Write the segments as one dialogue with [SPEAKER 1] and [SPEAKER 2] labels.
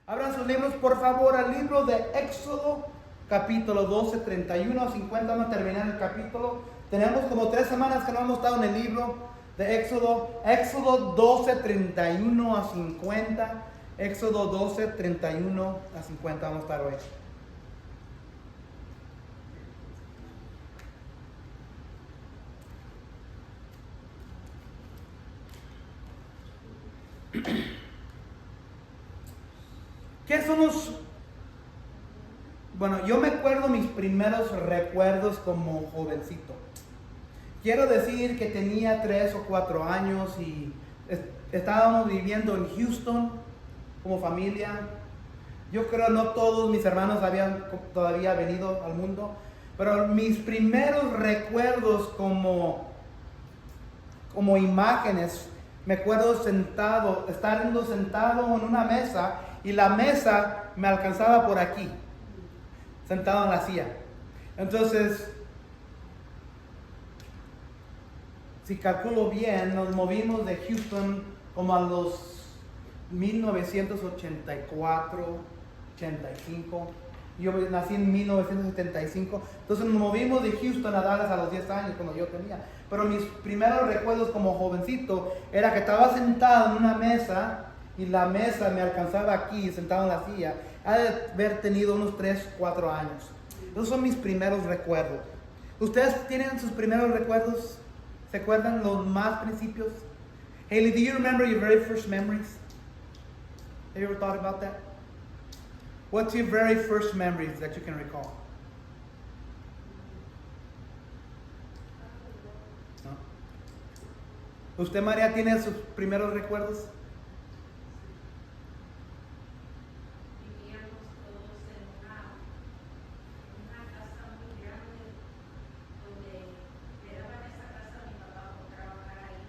[SPEAKER 1] Abran sus libros, por favor, al libro de Éxodo, capítulo 12, 31 a 50. Vamos a terminar el capítulo. Tenemos como 3 semanas que no hemos estado en el libro de Éxodo. Éxodo 12, 31 a 50. Éxodo 12, 31 a 50. Vamos a estar hoy. ¿Qué son los...? Bueno, yo me acuerdo mis primeros recuerdos como jovencito. Quiero decir que tenía 3 o 4 años y estábamos viviendo en Houston como familia. Yo creo no todos mis hermanos habían todavía venido al mundo, pero mis primeros recuerdos como imágenes, me acuerdo estando sentado en una mesa y la mesa me alcanzaba por aquí, sentado en la silla. Entonces, si calculo bien, nos movimos de Houston como a los 1984, 85. Yo nací en 1975. Entonces nos movimos de Houston a Dallas a los 10 años cuando yo tenía. Pero mis primeros recuerdos como jovencito era que estaba sentado en una mesa y la mesa me alcanzaba aquí, sentado en la silla. Ha de haber tenido unos 3, 4 años. Esos son mis primeros recuerdos. ¿Ustedes tienen sus primeros recuerdos? ¿Se acuerdan los más principios? Haley, do you remember your very first memories? Have you ever thought about that? What's your very first memories that you can recall? ¿No? ¿Usted, María, tiene sus primeros recuerdos?
[SPEAKER 2] Vivíamos todos en una casa muy grande, donde le daban esa casa a mi papá por trabajar ahí.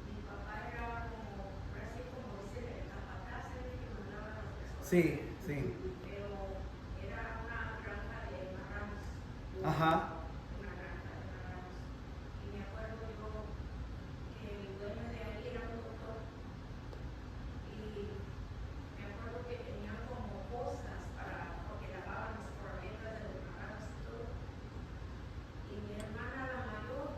[SPEAKER 2] Mi papá era como, así como dice, el capataz, el que mandaba a las personas.
[SPEAKER 1] Sí, sí.
[SPEAKER 2] Pero era una granja de marranos.
[SPEAKER 1] Ajá.
[SPEAKER 2] Una granja de marranos. Y me acuerdo yo que el dueño de ahí era un doctor. Y me acuerdo que tenían como cosas porque lavaban las corbetas de los marranos y todo. Y mi hermana, la mayor,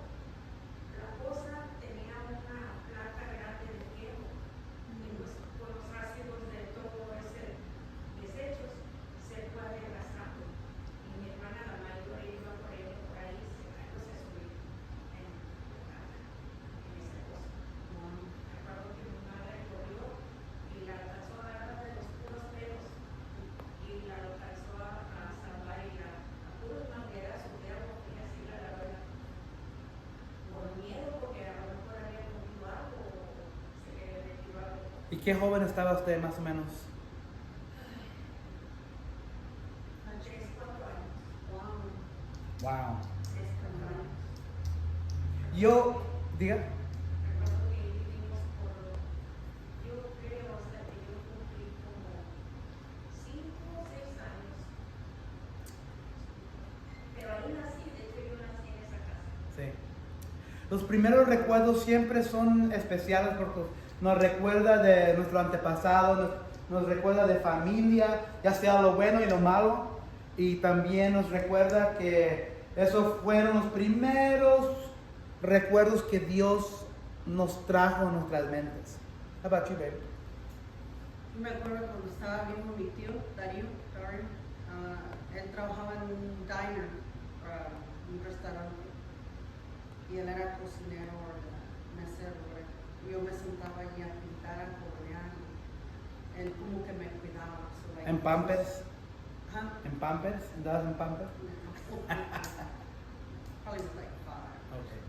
[SPEAKER 2] la cosa tenía una placa grande de fierro. Y pues con los residuos de todo ese desechos se fue desgastando. Y mi hermana, la mayor, iba corriendo por ahí, secándose a subir en esa cosa. Me acuerdo que mi madre corrió y la alcanzó a agarrar de los puros pelos y la alcanzó a salvar y a puros manguerazos de agua y así la agarró por miedo porque a lo mejor había comido algo o se le había metido algo.
[SPEAKER 1] ¿Y qué joven estaba usted más o menos?
[SPEAKER 2] 3, 4 años.
[SPEAKER 1] Wow.
[SPEAKER 2] 3, 4 años.
[SPEAKER 1] Yo, diga.
[SPEAKER 2] Recuerdo que vivimos yo creo hasta que yo cumplí como 5 o 6 años. Pero ahí nací, de hecho yo nací en esa casa.
[SPEAKER 1] Sí. Los primeros recuerdos siempre son especiales porque nos recuerda de nuestro antepasado, nos recuerda de familia, ya sea lo bueno y lo malo, y también nos recuerda que esos fueron los primeros recuerdos que Dios nos trajo a nuestras mentes. How about you, baby?
[SPEAKER 3] Me acuerdo cuando estaba viendo mi tío, Darío, él trabajaba en un diner, un restaurante, y él era cocinero o mesero. Yo me sentaba allí a pintar, a colorear, y él como que me cuidaba. So, like,
[SPEAKER 1] ¿En Pampers?
[SPEAKER 3] Huh?
[SPEAKER 1] ¿En Pampers? ¿Andabas en Pampers?
[SPEAKER 3] Probably was like 5.
[SPEAKER 1] Okay.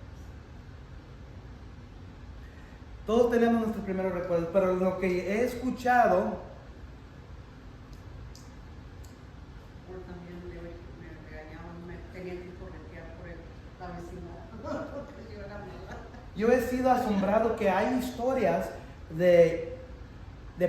[SPEAKER 1] Todos tenemos nuestros primeros recuerdos, pero lo que he escuchado,
[SPEAKER 3] O también me regañaban, me tenían que corretear por la vecindad, porque yo era mala.
[SPEAKER 1] yo he sido asombrado que hay historias de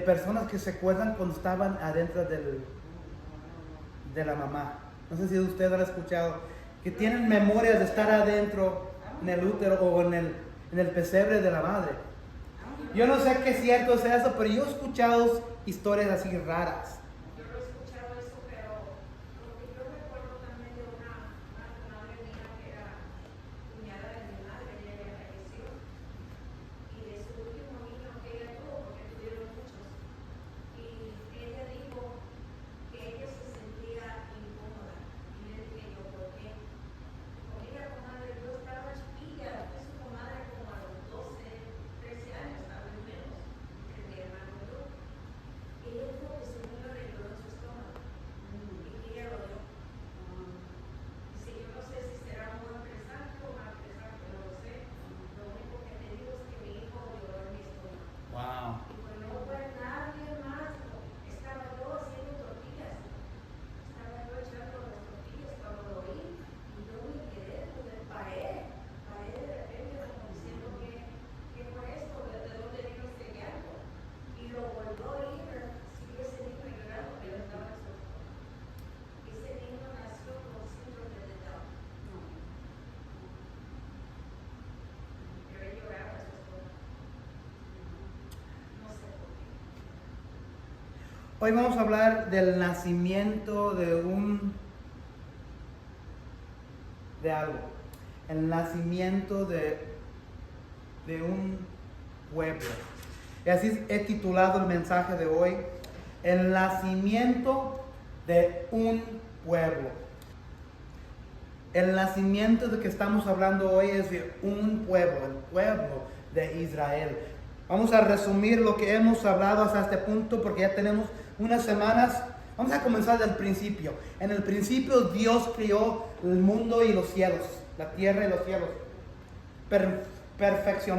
[SPEAKER 1] personas que se acuerdan cuando estaban adentro de la mamá. No sé si ustedes han escuchado, que tienen memorias de estar adentro en el útero o en el pesebre de la madre. Yo no sé qué cierto es eso, pero yo he escuchado historias así raras.
[SPEAKER 2] Yo no he escuchado eso, pero lo que yo recuerdo también de una madre mía que era cuñada de mi madre, ella ya falleció, y de su último niño que ella tuvo, porque tuvieron muchos, y ella dijo que ella se sentía incómoda, y le dije yo, ¿por qué? Mira, comadre, yo estaba chiquilla, fui su comadre como a los 12, 13 años, tal vez menos, entre mi hermano y yo. Y ella dijo que su niño le lloró en su estómago y que ella lo dio. Dice, yo no sé si será un buen presagio o mal presagio, no lo sé. Lo único que te digo es que mi hijo lloró en mi estómago.
[SPEAKER 1] Wow.
[SPEAKER 2] Y pues no fue nadie más, estaba yo haciendo tortillas. Estaba yo echando las tortillas cuando lo oí y yo me quedé, pues paré de repente como diciendo ¿qué fue esto? ¿De dónde vino este llanto? Y lo volvió a oír, sí, ese niño llorando, pero estaba en su estómago. Ese niño nació con síndrome de Down, pero él lloraba en su estómago. No sé por qué.
[SPEAKER 1] Hoy vamos a hablar del nacimiento de algo. El nacimiento de un pueblo. Y así he titulado el mensaje de hoy, el nacimiento de un pueblo. El nacimiento de que estamos hablando hoy es de un pueblo, el pueblo de Israel. Vamos a resumir lo que hemos hablado hasta este punto porque ya tenemos unas semanas. Vamos a comenzar del principio. En el principio Dios creó el mundo y los cielos, la tierra y los cielos. Perfección.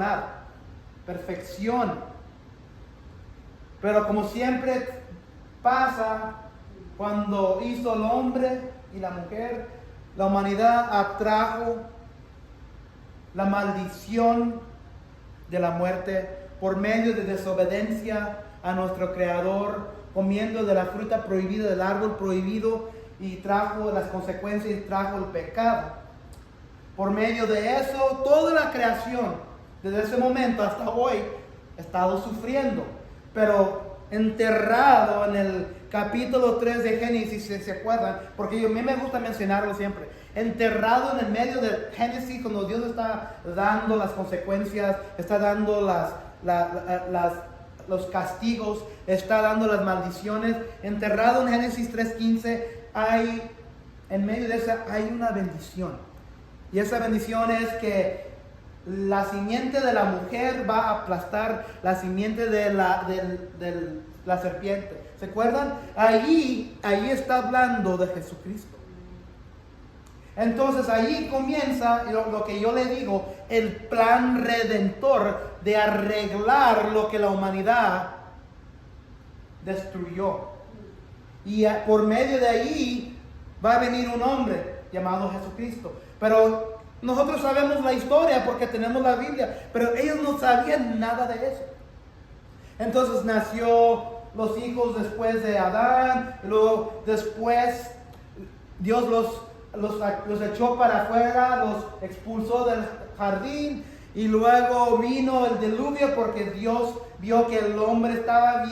[SPEAKER 1] Pero como siempre pasa, cuando hizo el hombre y la mujer, la humanidad atrajo la maldición de la muerte por medio de desobediencia a nuestro Creador, comiendo de la fruta prohibida del árbol prohibido, y trajo las consecuencias y trajo el pecado. Por medio de eso, toda la creación, desde ese momento hasta hoy, ha estado sufriendo. Pero enterrado en el capítulo 3 de Génesis, si se acuerdan, porque a mí me gusta mencionarlo siempre, enterrado en el medio de Génesis, cuando Dios está dando las consecuencias, está dando los castigos, está dando las maldiciones, enterrado en Génesis 3:15, en medio de esa hay una bendición. Y esa bendición es que la simiente de la mujer va a aplastar la simiente de la serpiente. ¿Se acuerdan? Ahí está hablando de Jesucristo. Entonces ahí comienza lo que yo le digo, el plan redentor de arreglar lo que la humanidad destruyó. Y por medio de ahí va a venir un hombre llamado Jesucristo. Pero nosotros sabemos la historia porque tenemos la Biblia, pero ellos no sabían nada de eso. Entonces nació los hijos después de Adán, y luego después Dios los echó para afuera, los expulsó del jardín, y luego vino el diluvio porque Dios vio que el hombre estaba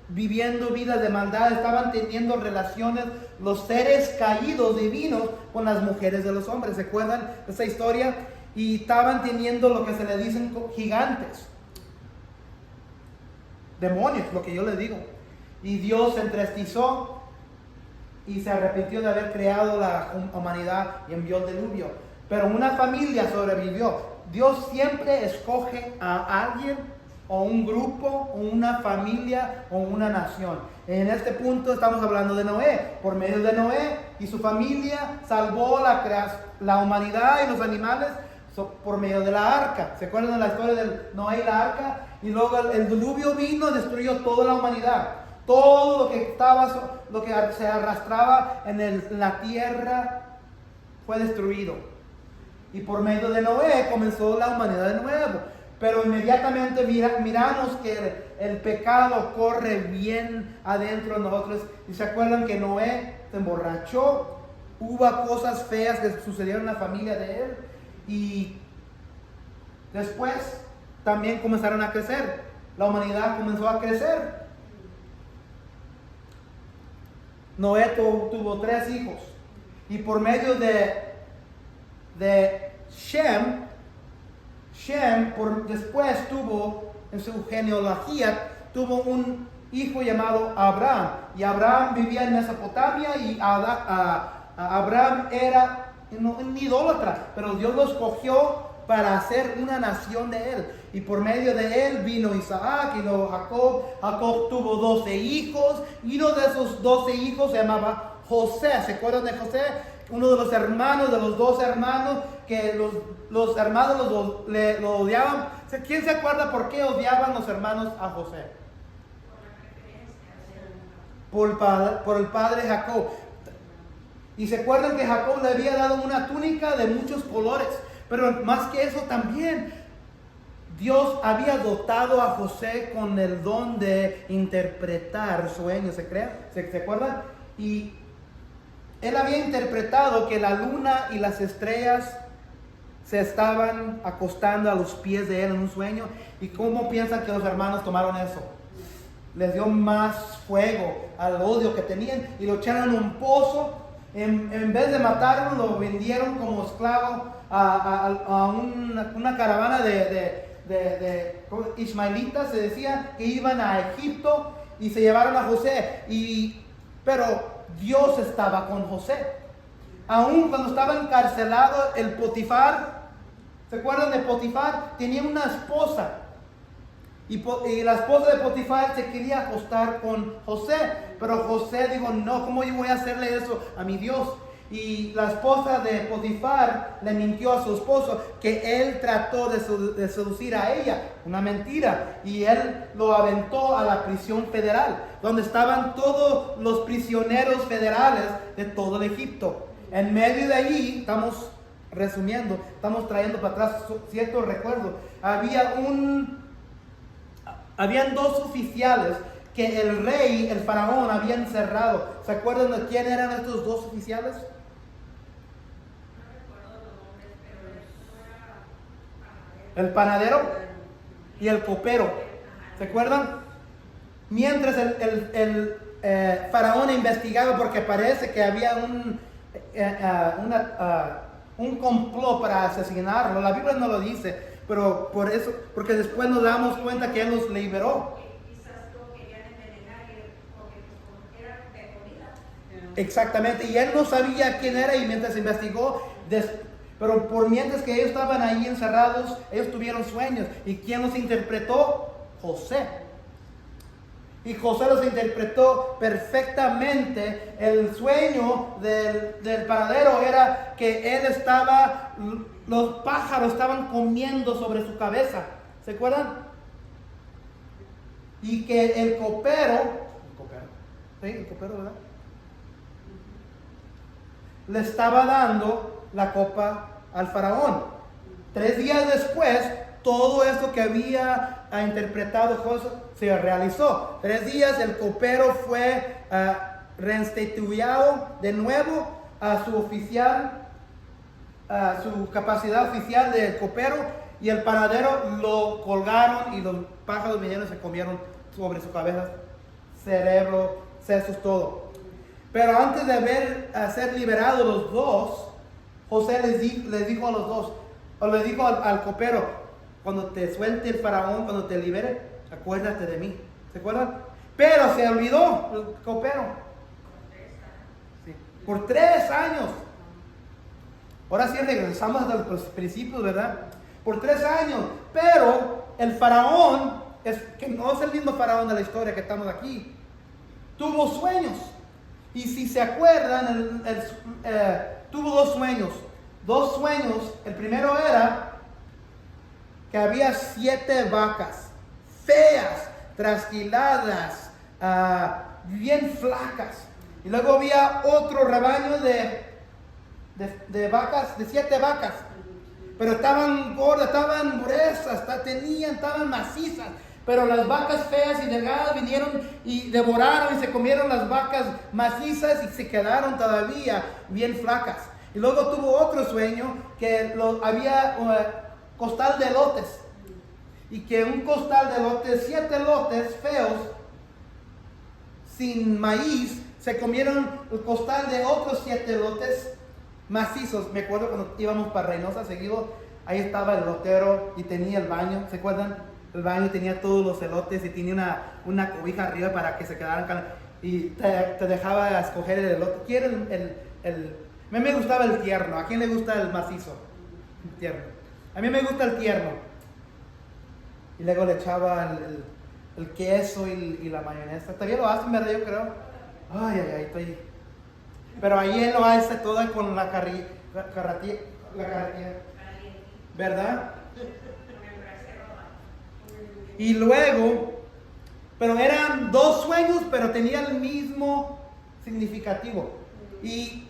[SPEAKER 1] viviendo vidas de maldad, estaban teniendo relaciones los seres caídos divinos con las mujeres de los hombres. ¿Se acuerdan de esa historia? Y estaban teniendo lo que se le dicen gigantes, demonios, lo que yo les digo. Y Dios se entristezó y se arrepintió de haber creado la humanidad y envió el diluvio. Pero una familia sobrevivió. Dios siempre escoge a alguien o un grupo, o una familia, o una nación. En este punto estamos hablando de Noé. Por medio de Noé y su familia salvó la humanidad y los animales por medio de la arca. ¿Se acuerdan de la historia de Noé y la arca? Y luego el diluvio vino y destruyó toda la humanidad. Todo lo que se arrastraba en la tierra fue destruido. Y por medio de Noé comenzó la humanidad de nuevo. Pero inmediatamente miramos que el pecado corre bien adentro de nosotros. Y se acuerdan que Noé se emborrachó. Hubo cosas feas que sucedieron en la familia de él. Y después también comenzaron a crecer. la humanidad comenzó a crecer. Noé tuvo 3 hijos. Y por medio de Shem después tuvo, en su genealogía, tuvo un hijo llamado Abraham. Y Abraham vivía en Mesopotamia y Abraham era un idólatra, pero Dios lo escogió para hacer una nación de él. Y por medio de él vino Isaac y luego Jacob. Jacob tuvo 12 hijos y uno de esos 12 hijos se llamaba José. ¿Se acuerdan de José? Uno de los hermanos, de los 2 hermanos, que los hermanos lo odiaban. ¿Quién se acuerda por qué odiaban los hermanos a José? Por el padre Jacob. Y se acuerdan que Jacob le había dado una túnica de muchos colores. Pero más que eso también, Dios había dotado a José con el don de interpretar sueños. ¿Se acuerdan? Y él había interpretado que la luna y las estrellas se estaban acostando a los pies de él en un sueño. ¿Y cómo piensan que los hermanos tomaron eso? Les dio más fuego al odio que tenían y lo echaron en un pozo. En vez de matarlo, lo vendieron como esclavo a una caravana de ismaelitas, se decía, que iban a Egipto y se llevaron a José. Pero Dios estaba con José. Aún cuando estaba encarcelado, el Potifar, ¿se acuerdan de Potifar? Tenía una esposa. Y la esposa de Potifar se quería acostar con José. Pero José dijo, no, ¿cómo yo voy a hacerle eso a mi Dios? Y la esposa de Potifar le mintió a su esposo que él trató de seducir a ella. Una mentira. Y él lo aventó a la prisión federal, donde estaban todos los prisioneros federales de todo el Egipto. En medio de allí, estamos resumiendo, estamos trayendo para atrás ciertos recuerdos. Habían 2 oficiales que el rey, el faraón, había encerrado. ¿Se acuerdan de quién eran estos 2 oficiales? El panadero y el copero. ¿Se acuerdan? Mientras el faraón investigaba, porque parece que había un complot para asesinarlo. La Biblia no lo dice, pero porque después nos damos cuenta que él los liberó.
[SPEAKER 2] Quizás lo querían envenenar porque era de comida.
[SPEAKER 1] Exactamente, y él no sabía quién era, y mientras investigó, pero por mientras que ellos estaban ahí encerrados, ellos tuvieron sueños. ¿Y quién los interpretó? José. Y José los interpretó perfectamente. El sueño del panadero era que los pájaros estaban comiendo sobre su cabeza. ¿Se acuerdan? Y que el copero, ¿verdad? Le estaba dando la copa al faraón. 3 días después, todo esto que había
[SPEAKER 3] interpretado José se realizó. 3 días el copero fue reinstituido de nuevo a su oficial, a su capacidad oficial de copero, y el panadero lo colgaron y los pájaros vinieron y se comieron sobre su cabeza, cerebro, sesos, todo. Pero antes de ser liberados los dos, José les dijo a los dos, o le dijo al copero: cuando te suelte el faraón, cuando te libere, acuérdate de mí. ¿Se acuerdan? Pero se olvidó el copero. Sí. Por 3 años. Ahora sí regresamos a los principios, ¿verdad? Por 3 años. Pero el faraón, que no es el mismo faraón de la historia que estamos aquí, tuvo sueños. Y si se acuerdan, tuvo 2 sueños. 2 sueños. El primero era que había 7 vacas feas, trasquiladas, bien flacas. Y luego había otro rebaño de vacas, de 7 vacas. Pero estaban gordas, estaban gruesas, estaban macizas. Pero las vacas feas y delgadas vinieron y devoraron y se comieron las vacas macizas y se quedaron todavía bien flacas. Y luego tuvo otro sueño que había costal de elotes.
[SPEAKER 1] y que un costal de lotes, 7 lotes feos, sin maíz, se comieron el costal de otros 7 lotes macizos. Me acuerdo cuando íbamos para Reynosa seguido, ahí estaba el lotero y tenía el baño, ¿se acuerdan? El baño tenía todos los elotes y tenía una cobija arriba para que se quedaran y te dejaba escoger el elote. ¿Quiere a mí me gustaba el tierno. ¿A quién le gusta el macizo? El tierno. A mí me gusta el tierno. Y luego le echaba el queso y la mayonesa. Todavía lo hacen, ¿verdad? Yo creo. Ay, estoy. Pero ahí él lo hace todo con la carretilla. ¿Verdad? Y luego, pero eran 2 sueños, pero tenían el mismo significativo. Y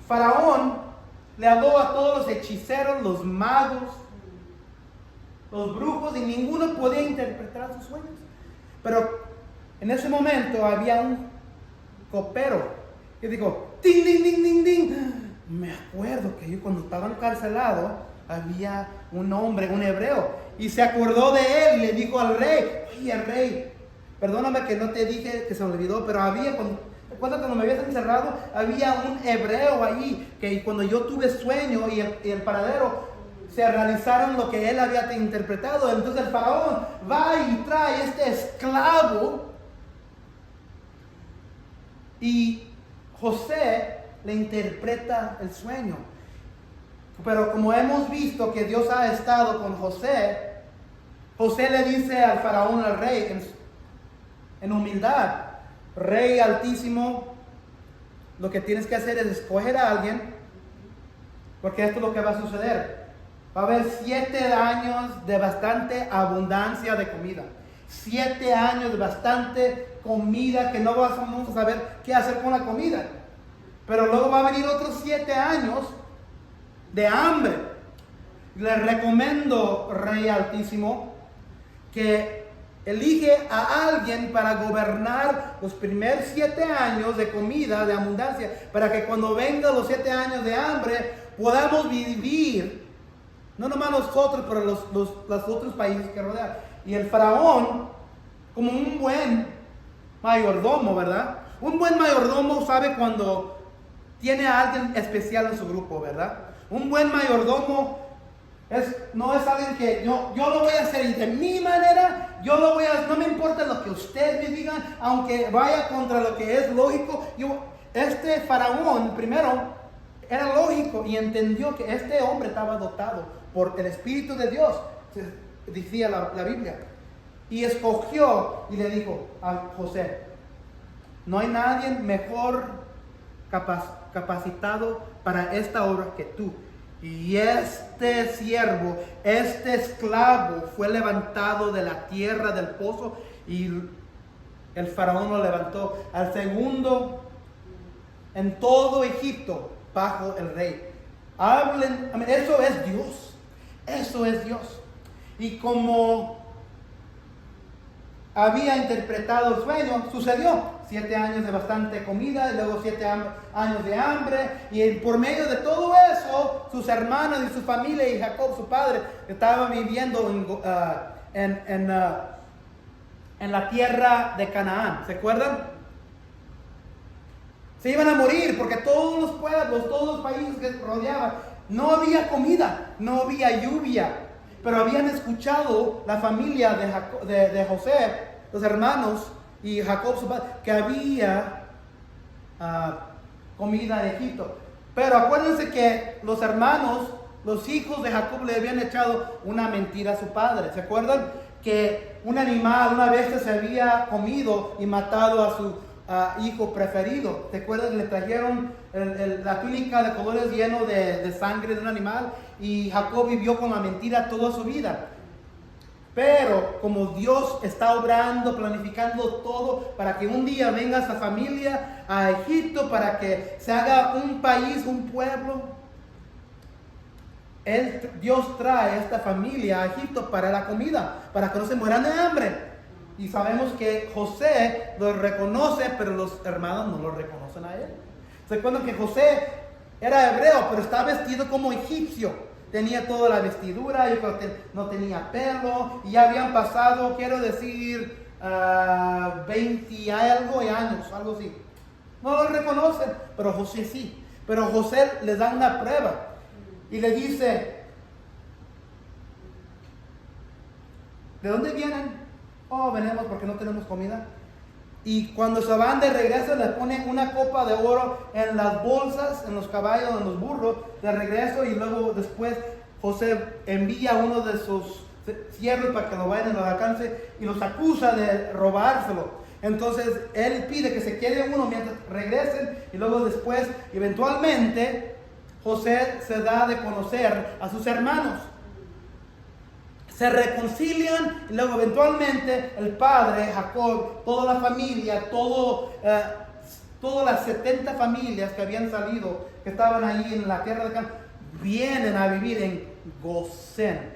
[SPEAKER 1] Faraón le habló a todos los hechiceros, los magos, los brujos, y ninguno podía interpretar sus sueños. Pero en ese momento había un copero que dijo, ¡ting, ting, ting, ting, ting! Me acuerdo que yo cuando estaba encarcelado había un hombre, un hebreo, y se acordó de él y le dijo al rey, oye rey, perdóname que no te dije, que se me olvidó, pero había, cuando me habías encerrado, había un hebreo ahí, que cuando yo tuve sueño y el paradero, se realizaron lo que él había interpretado. Entonces el faraón va y trae este esclavo, y José le interpreta el sueño. Pero como hemos visto que Dios ha estado con José, José le dice al faraón, al rey, en humildad, Rey Altísimo, lo que tienes que hacer es escoger a alguien, porque esto es lo que va a suceder. Va a haber 7 años de bastante abundancia de comida. 7 años de bastante comida que no vamos a saber qué hacer con la comida. Pero luego va a venir otros 7 años de hambre. Le recomiendo, Rey Altísimo, que elige a alguien para gobernar los primeros 7 años de comida, de abundancia, para que cuando vengan los 7 años de hambre podamos vivir, no nomás nosotros, pero los otros países que rodean. Y el faraón, como un buen mayordomo, ¿verdad? Un buen mayordomo sabe cuando tiene a alguien especial en su grupo, ¿verdad? Un buen mayordomo no es alguien que yo lo voy a hacer de mi manera, no me importa lo que ustedes me digan, aunque vaya contra lo que es lógico. Este faraón primero era lógico y entendió que este hombre estaba dotado por el Espíritu de Dios, decía la Biblia, y escogió y le dijo a José, no hay nadie mejor capacitado para esta obra que tú. Y este siervo, este esclavo fue levantado de la tierra del pozo y el faraón lo levantó al segundo en todo Egipto bajo el rey. Eso es Dios. Eso es Dios. Y como había interpretado el sueño, sucedió. 7 años de bastante comida y luego 7 años de hambre, y por medio de todo eso sus hermanos y su familia y Jacob su padre estaban viviendo en la tierra de Canaán. ¿Se acuerdan? Se iban a morir porque todos los pueblos, todos los países que rodeaban, no había comida, no había lluvia, pero habían escuchado la familia de José, los hermanos y Jacob su padre, que había comida en Egipto. Pero acuérdense que los hermanos, los hijos de Jacob, le habían echado una mentira a su padre. ¿Se acuerdan? Que un animal, una bestia, se había comido y matado a su hijo preferido. ¿Se acuerdan? Le trajeron la túnica de colores lleno de sangre de un animal, y Jacob vivió con la mentira toda su vida. Pero como Dios está obrando, planificando todo para que un día venga esa familia a Egipto, para que se haga un país, un pueblo, Dios trae a esta familia a Egipto para la comida, para que no se mueran de hambre. Y sabemos que José lo reconoce, pero los hermanos no lo reconocen a él. ¿Se acuerdan que José era hebreo, pero está vestido como egipcio? tenía toda la vestidura, yo creo que no tenía pelo, y ya habían pasado, quiero decir, 20 y algo años, algo así. No lo reconocen, pero José sí. Pero José les da una prueba y le dice, ¿de dónde vienen? Oh, venimos porque no tenemos comida. Y cuando se van de regreso les ponen una copa de oro en las bolsas, en los caballos, en los burros de regreso, y luego después José envía a uno de sus siervos para que lo vayan y lo alcance y los acusa de robárselo. Entonces él pide que se quede uno mientras regresen, y luego después eventualmente José se da de conocer a sus hermanos. Se reconcilian y luego eventualmente el padre, Jacob, toda la familia, todas las 70 familias que habían salido, que estaban allí en la tierra de Canaán, vienen a vivir en Gosén.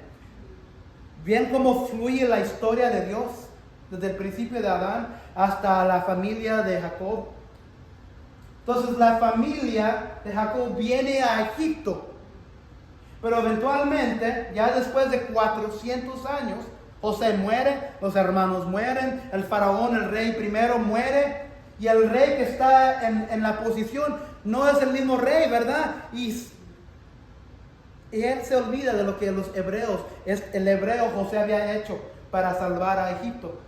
[SPEAKER 1] ¿Ven cómo fluye la historia de Dios? Desde el principio de Adán hasta la familia de Jacob. Entonces la familia de Jacob viene a Egipto. Pero eventualmente, ya después de 400 años, José muere, los hermanos mueren, el faraón, el rey primero muere, y el rey que está en la posición no es el mismo rey, ¿verdad? Y él se olvida de lo que el hebreo José había hecho para salvar a Egipto.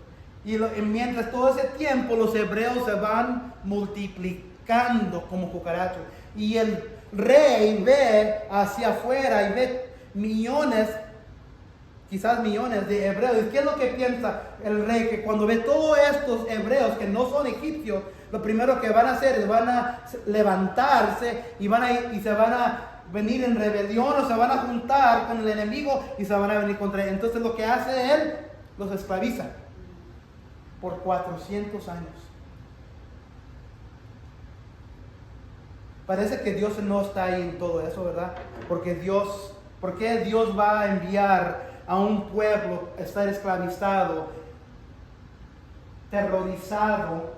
[SPEAKER 1] Y mientras todo ese tiempo los hebreos se van multiplicando como cucarachos. Y el rey ve hacia afuera y ve quizás millones de hebreos. ¿Y qué es lo que piensa el rey? Que cuando ve todos estos hebreos que no son egipcios, lo primero que van a hacer es van a levantarse y se van a venir en rebelión, o se van a juntar con el enemigo y se van a venir contra él. Entonces lo que hace él, los esclaviza por 400 años. Parece que Dios no está ahí en todo eso, ¿verdad? ¿Por qué Dios va a enviar a un pueblo a estar esclavizado, terrorizado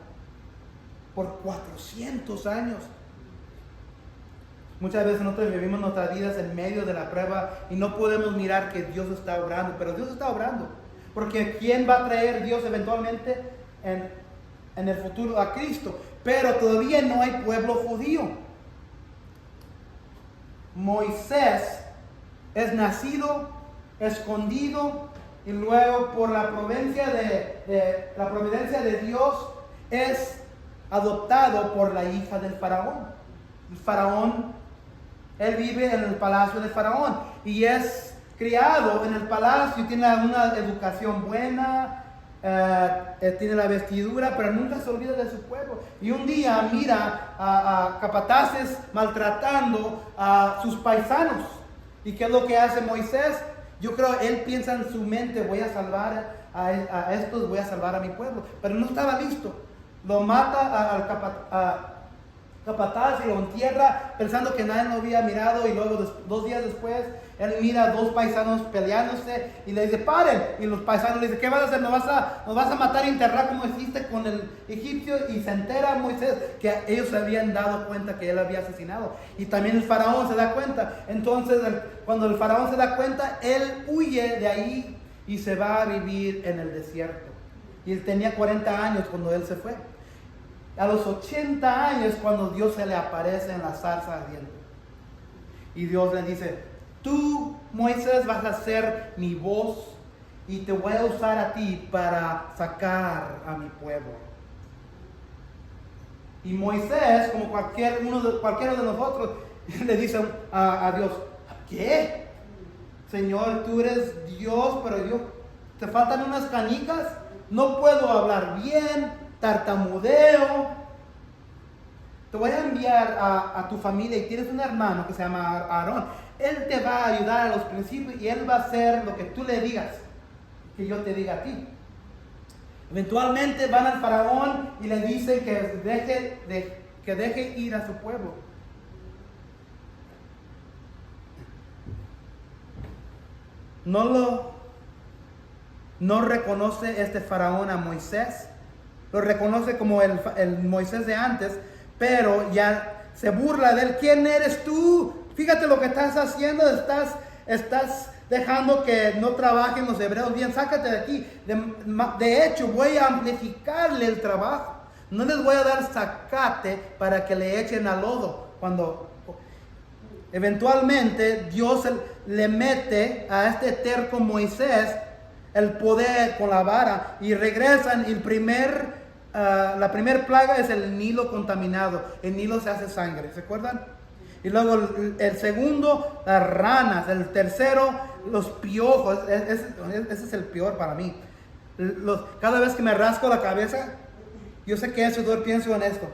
[SPEAKER 1] por 400 años? Muchas veces nosotros vivimos nuestras vidas en medio de la prueba y no podemos mirar que Dios está obrando, pero Dios está obrando. Porque ¿quién va a traer Dios eventualmente en el futuro? A Cristo. Pero todavía no hay pueblo judío. Moisés es nacido, escondido, y luego por la providencia de Dios es adoptado por la hija del faraón. El faraón, él vive en el palacio del faraón y es criado en el palacio, tiene una educación buena, tiene la vestidura, pero nunca se olvida de su pueblo. Y un día mira a capataces maltratando a sus paisanos. ¿Y qué es lo que hace Moisés? Yo creo él piensa en su mente, voy a salvar a estos, voy a salvar a mi pueblo. Pero no estaba listo. Lo mata al capataz y lo entierra pensando que nadie lo había mirado, y luego 2 días después él mira a 2 paisanos peleándose y le dice paren, y los paisanos le dicen ¿qué vas a hacer? ¿Nos vas a matar y enterrar como hiciste con el egipcio? Y se entera Moisés que ellos se habían dado cuenta que él había asesinado, y también el faraón se da cuenta. Entonces cuando el faraón se da cuenta, él huye de ahí y se va a vivir en el desierto. Y él tenía 40 años cuando él se fue. A los 80 años cuando Dios se le aparece en la zarza ardiente. Y Dios le dice, tú, Moisés, vas a ser mi voz y te voy a usar a ti para sacar a mi pueblo. Y Moisés, como cualquiera de nosotros, le dice a Dios, ¿qué? Señor, tú eres Dios, pero te faltan unas canicas, no puedo hablar bien, tartamudeo. Te voy a enviar a tu familia y tienes un hermano que se llama Aarón. Él te va a ayudar a los principios y él va a hacer lo que tú le digas, que yo te diga a ti. Eventualmente van al faraón y le dicen que deje ir a su pueblo. No reconoce este faraón a Moisés. Lo reconoce como el Moisés de antes, pero ya se burla de él. ¿Quién eres tú? Fíjate lo que estás haciendo. Estás estás dejando que no trabajen los hebreos bien, sácate de aquí. De hecho, voy a amplificarle el trabajo. No les voy a dar zacate para que le echen al lodo. Cuando eventualmente Dios le mete a este terco Moisés el poder con la vara y regresan. Y la primer plaga es el Nilo contaminado. El Nilo se hace sangre, ¿se acuerdan? Y luego el segundo, las ranas. El tercero, los piojos. Ese es el peor para mí. Cada vez que me rasco la cabeza, yo sé que es sudor, pienso en esto.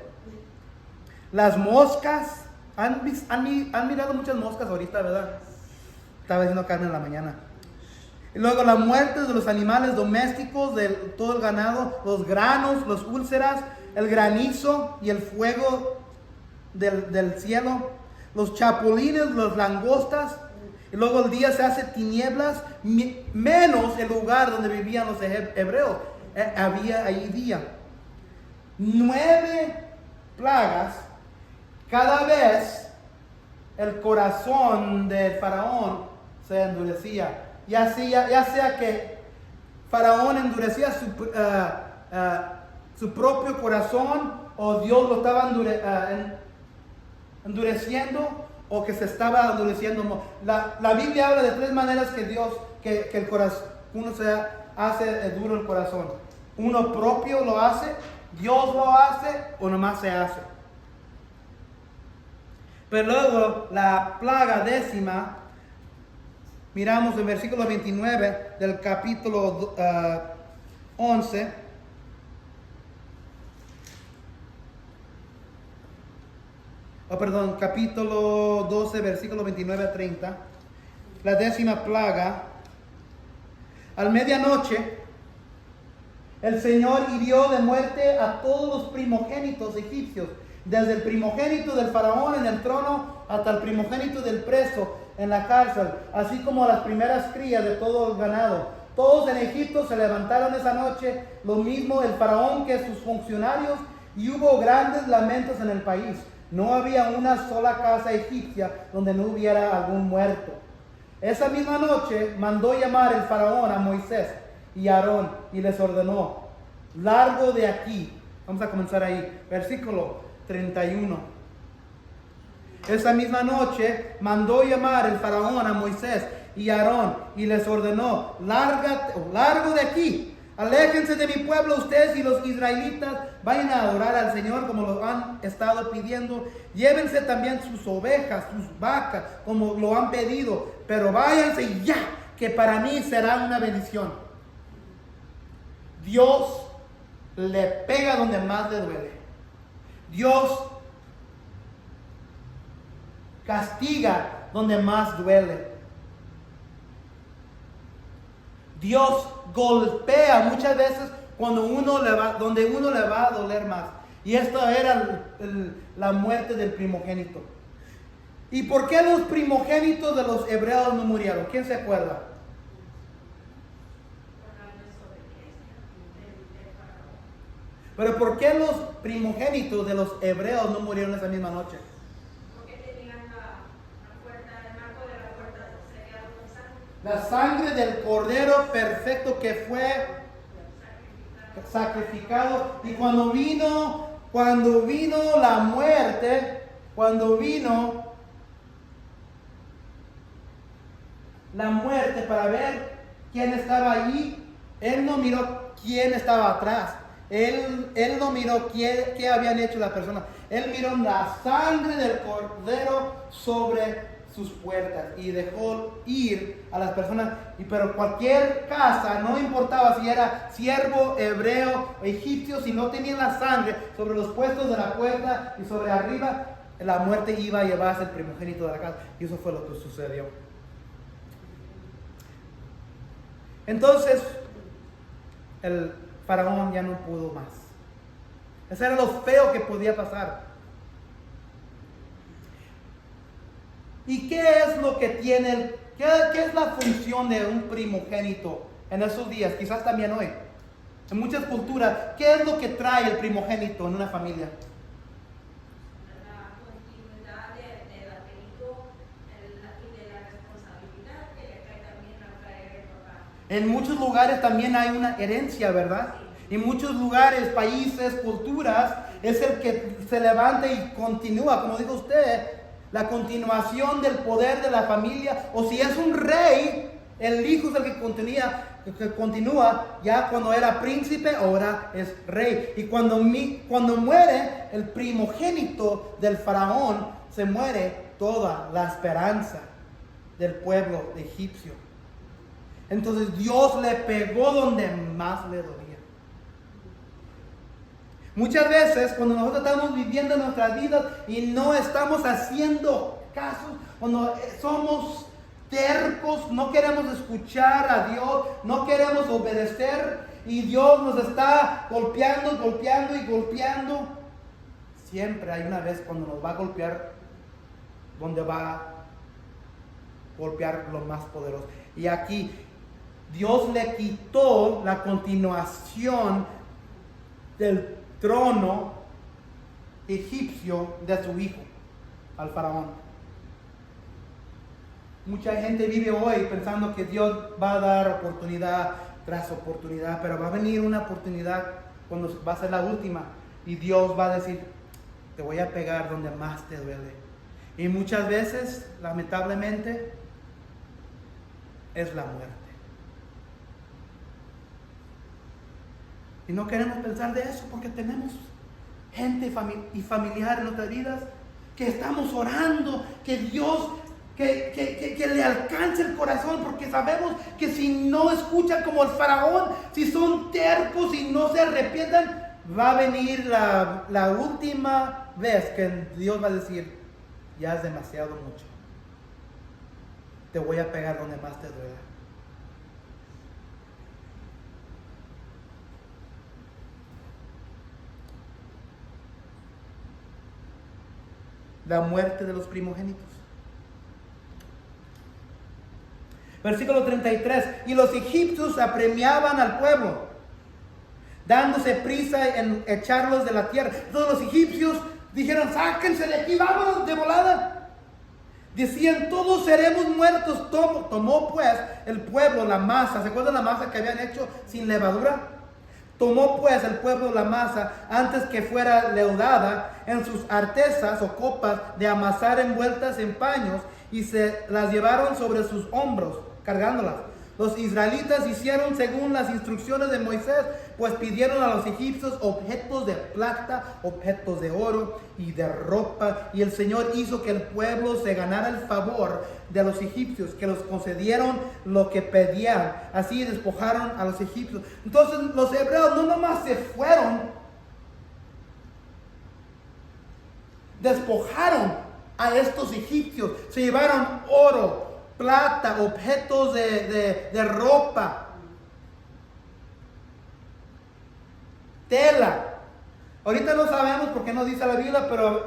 [SPEAKER 1] Las moscas. ¿Han mirado muchas moscas ahorita, verdad? Estaba diciendo Carmen en la mañana. Y luego la muerte de los animales domésticos, de todo el ganado, los granos, los úlceras, el granizo y el fuego del cielo, los chapulines, las langostas. Y luego el día se hace tinieblas, menos el lugar donde vivían los hebreos. Había ahí día. 9 plagas. Cada vez el corazón del faraón se endurecía. Ya sea que faraón endurecía su propio corazón, o Dios lo estaba endureciendo, o que se estaba endureciendo. La Biblia habla de 3 maneras que el corazón, uno se hace duro el corazón. Uno propio lo hace, Dios lo hace, o nomás se hace. Pero luego la plaga 10ª, miramos el versículo 29 del capítulo 11. Capítulo 12, versículo 29 a 30. La 10ª plaga. Al medianoche, el Señor hirió de muerte a todos los primogénitos egipcios, desde el primogénito del faraón en el trono hasta el primogénito del preso en la cárcel, así como a las primeras crías de todo el ganado. Todos en Egipto se levantaron esa noche, lo mismo el faraón que sus funcionarios, y hubo grandes lamentos en el país. No había una sola casa egipcia donde no hubiera algún muerto. Esa misma noche mandó llamar el faraón a Moisés y a Aarón y les ordenó: largo de aquí. Vamos a comenzar ahí, versículo 31. Esa misma noche mandó llamar el faraón a Moisés y a Aarón y les ordenó: largo de aquí, aléjense de mi pueblo ustedes y los israelitas, vayan a adorar al Señor como lo han estado pidiendo, llévense también sus ovejas, sus vacas como lo han pedido, pero váyanse ya, que para mí será una bendición. Dios le pega donde más le duele. Dios castiga donde más duele. Dios golpea muchas veces donde uno le va a doler más. Y esto era la muerte del primogénito. ¿Y por qué los primogénitos de los hebreos no murieron? ¿Quién se acuerda? Pero ¿por qué los primogénitos de los hebreos no murieron esa misma noche?
[SPEAKER 2] Porque tenían la puerta, el marco de la puerta sellado con sangre.
[SPEAKER 1] La sangre del cordero perfecto que fue sacrificado. Y cuando vino la muerte, para ver quién estaba allí, él no miró quién estaba atrás. Él no miró qué habían hecho las personas. Él miró la sangre del cordero sobre sus puertas y dejó ir a las personas. Pero cualquier casa, no importaba si era siervo, hebreo o egipcio, si no tenían la sangre sobre los puestos de la puerta y sobre arriba, la muerte iba a llevarse el primogénito de la casa. Y eso fue lo que sucedió. Entonces, el faraón ya no pudo más. Eso era lo feo que podía pasar. ¿Y qué es lo que tiene, qué es la función de un primogénito en esos días? Quizás también hoy. En muchas culturas, ¿qué es lo que trae el primogénito en una familia?
[SPEAKER 2] La continuidad del apellido y de la responsabilidad.
[SPEAKER 1] En muchos lugares también hay una herencia, ¿verdad? En muchos lugares, países, culturas, es el que se levanta y continúa, como dijo usted, la continuación del poder de la familia. O si es un rey, el hijo es el que continúa, ya cuando era príncipe, ahora es rey. Y cuando muere el primogénito del faraón, se muere toda la esperanza del pueblo egipcio. Entonces Dios le pegó donde más le dolía. Muchas veces cuando nosotros estamos viviendo nuestras vidas y no estamos haciendo caso, cuando somos tercos, no queremos escuchar a Dios, no queremos obedecer y Dios nos está golpeando, siempre hay una vez cuando nos va a golpear, donde va a golpear lo más poderoso. Y aquí Dios le quitó la continuación del trono egipcio de su hijo, al faraón. Mucha gente vive hoy pensando que Dios va a dar oportunidad tras oportunidad, pero va a venir una oportunidad cuando va a ser la última y Dios va a decir, te voy a pegar donde más te duele. Y muchas veces, lamentablemente, es la muerte. Y no queremos pensar de eso porque tenemos gente y familiares en nuestras vidas que estamos orando, que Dios, que le alcance el corazón, porque sabemos que si no escuchan como el faraón, si son tercos y no se arrepientan, va a venir la última vez que Dios va a decir, ya es demasiado mucho. Te voy a pegar donde más te duela. La muerte de los primogénitos. Versículo 33. Y los egipcios apremiaban al pueblo, dándose prisa en echarlos de la tierra. Todos los egipcios dijeron, sáquense de aquí, vámonos de volada. Decían, todos seremos muertos. Tomó pues el pueblo la masa. ¿Se acuerdan la masa que habían hecho sin levadura? Tomó pues el pueblo la masa antes que fuera leudada en sus artesas o copas de amasar envueltas en paños y se las llevaron sobre sus hombros, cargándolas. Los israelitas hicieron según las instrucciones de Moisés, pues pidieron a los egipcios objetos de plata, objetos de oro y de ropa. Y el Señor hizo que el pueblo se ganara el favor de los egipcios, que los concedieron lo que pedían. Así despojaron a los egipcios. Entonces los hebreos no nomás se fueron, despojaron a estos egipcios. Se llevaron oro, plata, objetos de ropa, tela. Ahorita no sabemos porque no dice la Biblia, pero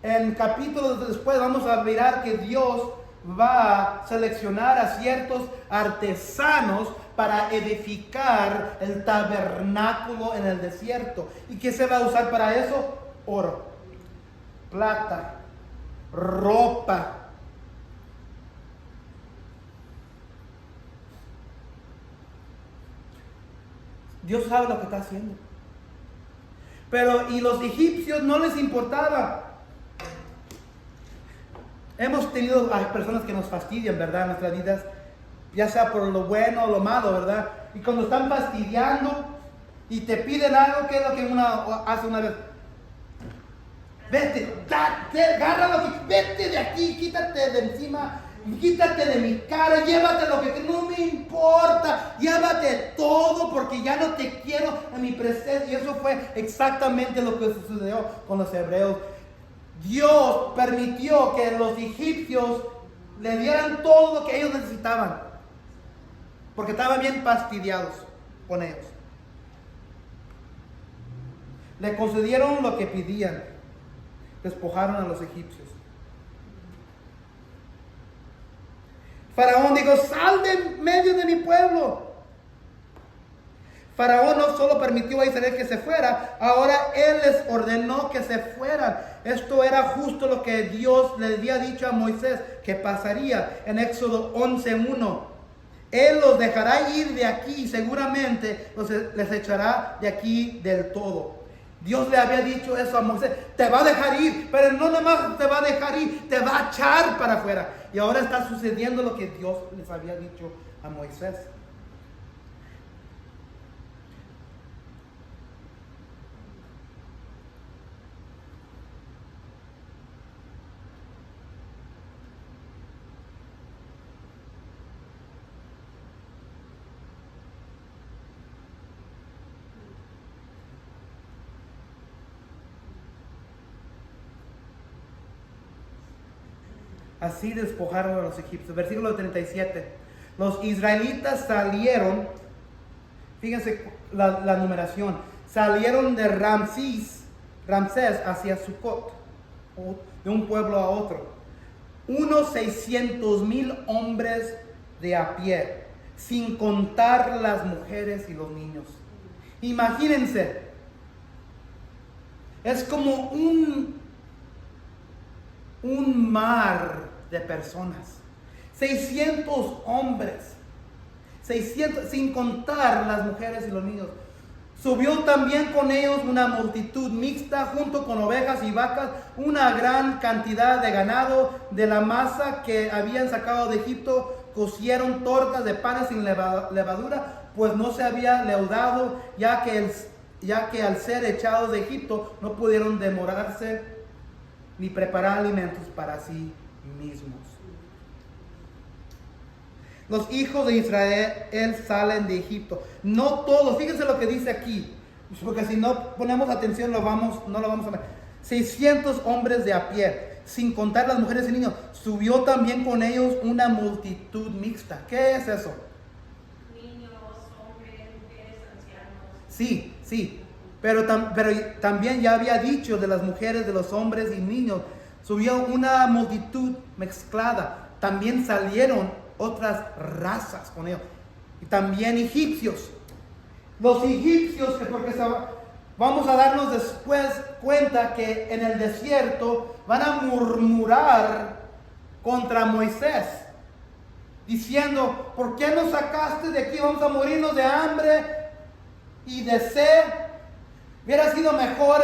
[SPEAKER 1] en capítulos después vamos a mirar que Dios va a seleccionar a ciertos artesanos para edificar el tabernáculo en el desierto. ¿Y qué se va a usar para eso? Oro, plata, ropa. Dios sabe lo que está haciendo. Pero y los egipcios no les importaba. Hemos tenido personas que nos fastidian, ¿verdad? En nuestras vidas, ya sea por lo bueno o lo malo, ¿verdad? Y cuando están fastidiando y te piden algo, ¿qué es lo que uno hace una vez? Vete, agárralo, vete de aquí, quítate de encima, quítate de mi cara, llévate lo que no me importa, llévate todo porque ya no te quiero en mi presencia. Y eso fue exactamente lo que sucedió con los hebreos. Dios permitió que los egipcios le dieran todo lo que ellos necesitaban, porque estaban bien fastidiados con ellos. Le concedieron lo que pedían, despojaron a los egipcios. Faraón dijo, sal de medio de mi pueblo. Faraón no solo permitió a Israel que se fuera, ahora él les ordenó que se fueran. Esto era justo lo que Dios le había dicho a Moisés que pasaría en Éxodo 11:1. Él los dejará ir de aquí y seguramente les echará de aquí del todo. Dios le había dicho eso a Moisés, te va a dejar ir, pero no nada más te va a dejar ir, te va a echar para afuera. Y ahora está sucediendo lo que Dios les había dicho a Moisés. Así despojaron a los egipcios. Versículo 37. Los israelitas salieron, fíjense la numeración, salieron de Ramsés hacia Sucot, de un pueblo a otro. Unos 600,000 hombres de a pie, sin contar las mujeres y los niños. Imagínense, es como un mar de personas. 600 hombres, 600, sin contar las mujeres y los niños. Subió también con ellos una multitud mixta, junto con ovejas y vacas, una gran cantidad de ganado. De la masa que habían sacado de Egipto, cocieron tortas de panes sin levadura, pues no se había leudado, ya que al ser echados de Egipto no pudieron demorarse ni preparar alimentos para sí mismos. Los hijos de Israel salen de Egipto. No todos, fíjense lo que dice aquí, porque si no ponemos atención no lo vamos a ver. 600 hombres de a pie, sin contar las mujeres y niños. Subió también con ellos una multitud mixta. ¿Qué es eso?
[SPEAKER 2] Niños, hombres, mujeres, ancianos.
[SPEAKER 1] Sí. Pero también ya había dicho de las mujeres, de los hombres y niños. Subió una multitud mezclada. También salieron otras razas con ellos. Y también egipcios. Los egipcios, porque vamos a darnos después cuenta que en el desierto van a murmurar contra Moisés, diciendo, ¿por qué nos sacaste de aquí? Vamos a morirnos de hambre y de sed. Hubiera sido mejor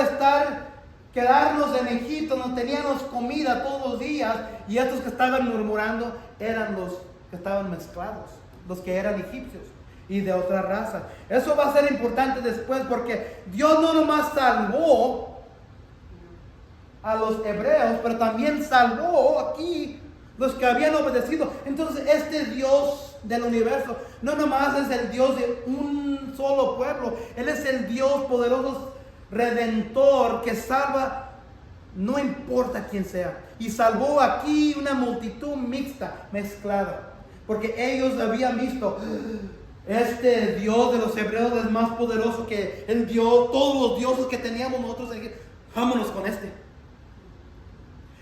[SPEAKER 1] quedarnos en Egipto, no teníamos comida todos los días. Y estos que estaban murmurando eran los que estaban mezclados, los que eran egipcios y de otra raza. Eso va a ser importante después, porque Dios no nomás salvó a los hebreos, pero también salvó aquí los que habían obedecido. Entonces este Dios del universo no nomás es el Dios de un solo pueblo, Él es el Dios poderoso, redentor, que salva no importa quién sea. Y salvó aquí una multitud mixta, mezclada, porque ellos habían visto, este Dios de los hebreos es más poderoso que el Dios, todos los dioses que teníamos nosotros. Vámonos con este.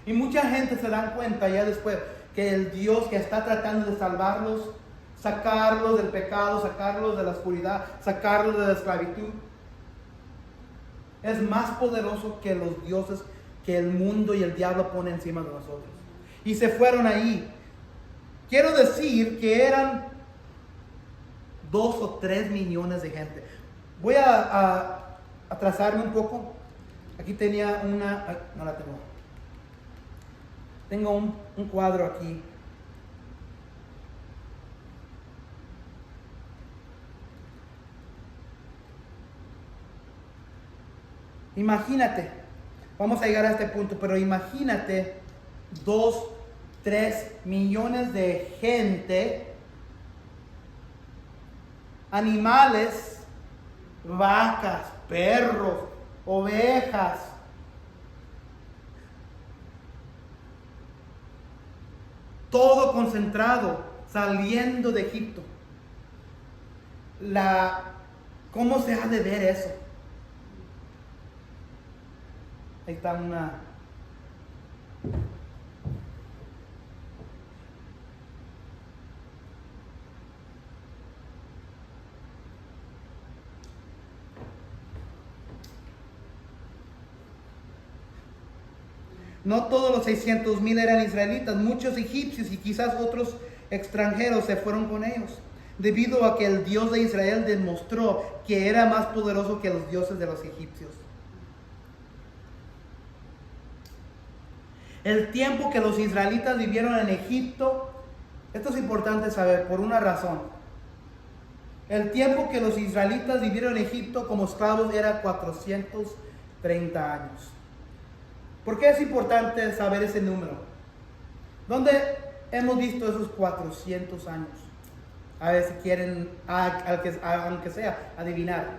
[SPEAKER 1] Y mucha gente se dan cuenta ya después que el Dios que está tratando de salvarlos, sacarlos del pecado, sacarlos de la oscuridad, sacarlos de la esclavitud, es más poderoso que los dioses que el mundo y el diablo ponen encima de nosotros. Y se fueron ahí. Quiero decir que eran 2 o 3 millones de gente. Voy a atrasarme un poco. Aquí tenía no la tengo. Tengo un cuadro aquí. Imagínate, vamos a llegar a este punto, pero imagínate 2, 3 millones de gente, animales, vacas, perros, ovejas, todo concentrado, saliendo de Egipto. ¿Cómo se ha de ver eso? Ahí está una. No todos los 600,000 eran israelitas, muchos egipcios y quizás otros extranjeros se fueron con ellos. debido a que el Dios de Israel demostró que era más poderoso que los dioses de los egipcios. El tiempo que los israelitas vivieron en Egipto, esto es importante saber por una razón. El tiempo que los israelitas vivieron en Egipto como esclavos era 430 años. ¿Por qué es importante saber ese número? ¿Dónde hemos visto esos 400 años? A ver si quieren, aunque sea, adivinar.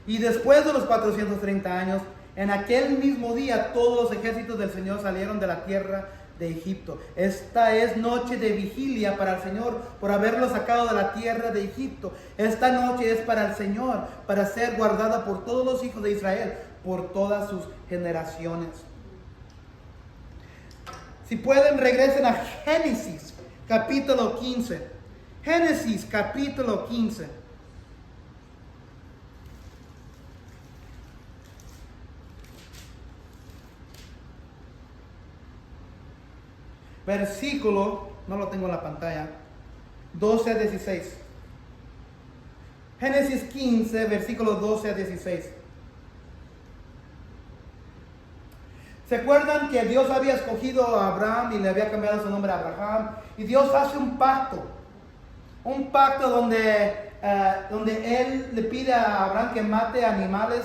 [SPEAKER 1] Y después de los 430 años, en aquel mismo día, todos los ejércitos del Señor salieron de la tierra de Egipto. Esta es noche de vigilia para el Señor por haberlo sacado de la tierra de Egipto. Esta noche es para el Señor, para ser guardada por todos los hijos de Israel, por todas sus generaciones. Si pueden, regresen a Génesis capítulo 15. Génesis capítulo 15. Versículo, no lo tengo en la pantalla, 12 a 16. Génesis 15, versículos 12 a 16. ¿Se acuerdan que Dios había escogido a Abraham y le había cambiado su nombre a Abraham? Y Dios hace un pacto donde Él le pide a Abraham que mate animales,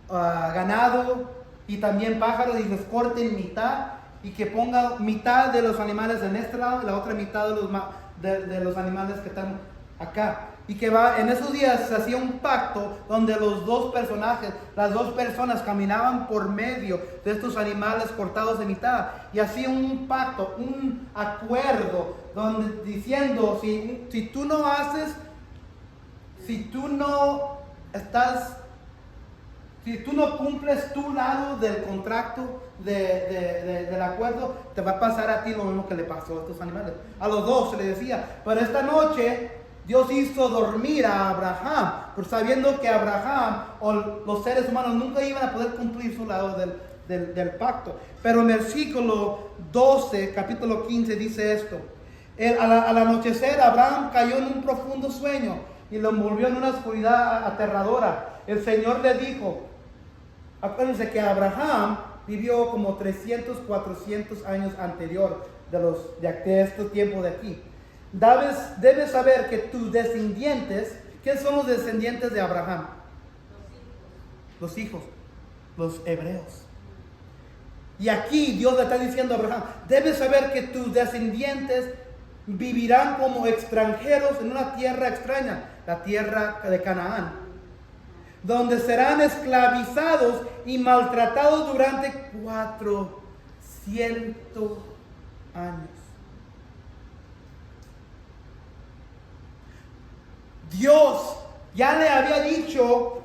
[SPEAKER 1] ganado y también pájaros y los corte en mitad. Y que ponga mitad de los animales en este lado y la otra mitad de los animales que están acá. Y que en esos días se hacía un pacto donde los dos personajes, las dos personas caminaban por medio de estos animales cortados de mitad. Y hacían un pacto, un acuerdo, donde diciendo, si tú no haces, si tú no cumples tu lado del contrato, del acuerdo, te va a pasar a ti lo mismo que le pasó a estos animales. A los dos se le decía, pero esta noche Dios hizo dormir a Abraham, por sabiendo que Abraham o los seres humanos nunca iban a poder cumplir su lado del pacto. Pero en versículo 12, capítulo 15 dice esto: al anochecer Abraham cayó en un profundo sueño y lo envolvió en una oscuridad aterradora. El Señor le dijo, acuérdense que Abraham vivió como 300, 400 años anterior de este tiempo de aquí. Debes saber que tus descendientes, ¿qué son los descendientes de Abraham? Los hijos, los hebreos. Y aquí Dios le está diciendo a Abraham, debes saber que tus descendientes vivirán como extranjeros en una tierra extraña, la tierra de Canaán, donde serán esclavizados y maltratados durante 400 años. Dios ya le había dicho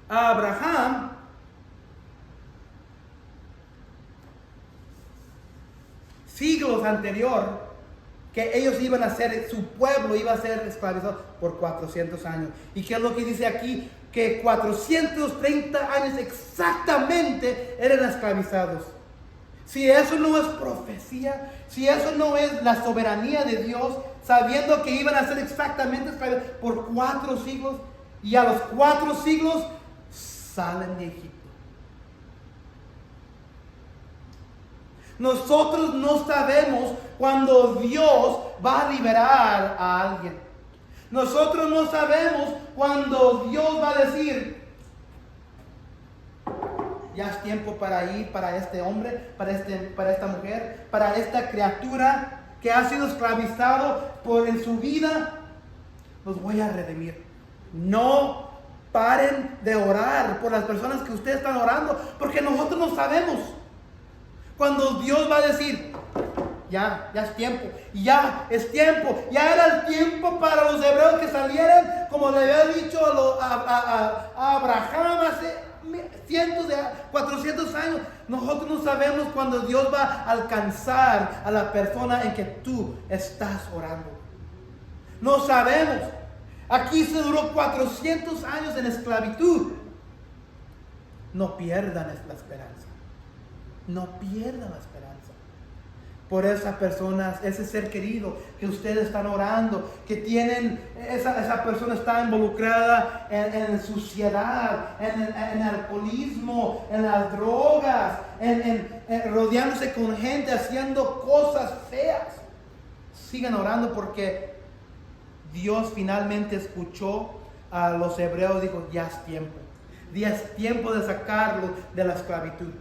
[SPEAKER 1] a Abraham siglos anterior que ellos iban a ser, su pueblo iba a ser esclavizado por 400 años. ¿Y qué es lo que dice aquí? Que 430 años exactamente eran esclavizados. Si eso no es profecía, si eso no es la soberanía de Dios, sabiendo que iban a ser exactamente esclavizados por 4 siglos, y a los 4 siglos salen de Egipto. Nosotros no sabemos cuándo Dios va a liberar a alguien. Nosotros no sabemos cuándo Dios va a decir, ya es tiempo para ir para este hombre, para esta mujer, para esta criatura que ha sido esclavizado en su vida, los voy a redimir. No paren de orar por las personas que ustedes están orando, porque nosotros no sabemos cuando Dios va a decir, ya es tiempo, ya es tiempo, ya era el tiempo para los hebreos que salieran, como le había dicho a Abraham hace 400 años. Nosotros no sabemos cuando Dios va a alcanzar a la persona en que tú estás orando. No sabemos. Aquí se duró 400 años en esclavitud. No pierdan la esperanza. no pierdan la esperanza por esas personas, ese ser querido que ustedes están orando, que tienen, esa persona está involucrada en suciedad, en alcoholismo, en las drogas, en rodeándose con gente, haciendo cosas feas. Sigan orando porque Dios finalmente escuchó a los hebreos, dijo, ya es tiempo. Ya es tiempo de sacarlo de la esclavitud.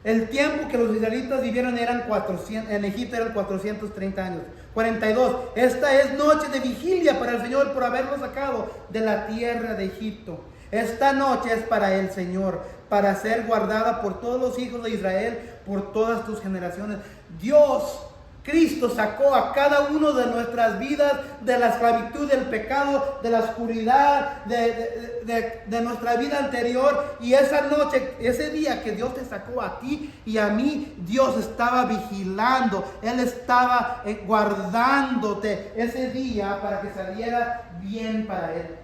[SPEAKER 1] El tiempo que los israelitas vivieron en Egipto eran 430 años. 42. Esta es noche de vigilia para el Señor por haberlo sacado de la tierra de Egipto. Esta noche es para el Señor, para ser guardada por todos los hijos de Israel, por todas tus generaciones. Dios, Cristo sacó a cada uno de nuestras vidas de la esclavitud, del pecado, de la oscuridad, de nuestra vida anterior. Y esa noche, ese día que Dios te sacó a ti y a mí, Dios estaba vigilando. Él estaba guardándote ese día para que saliera bien para Él.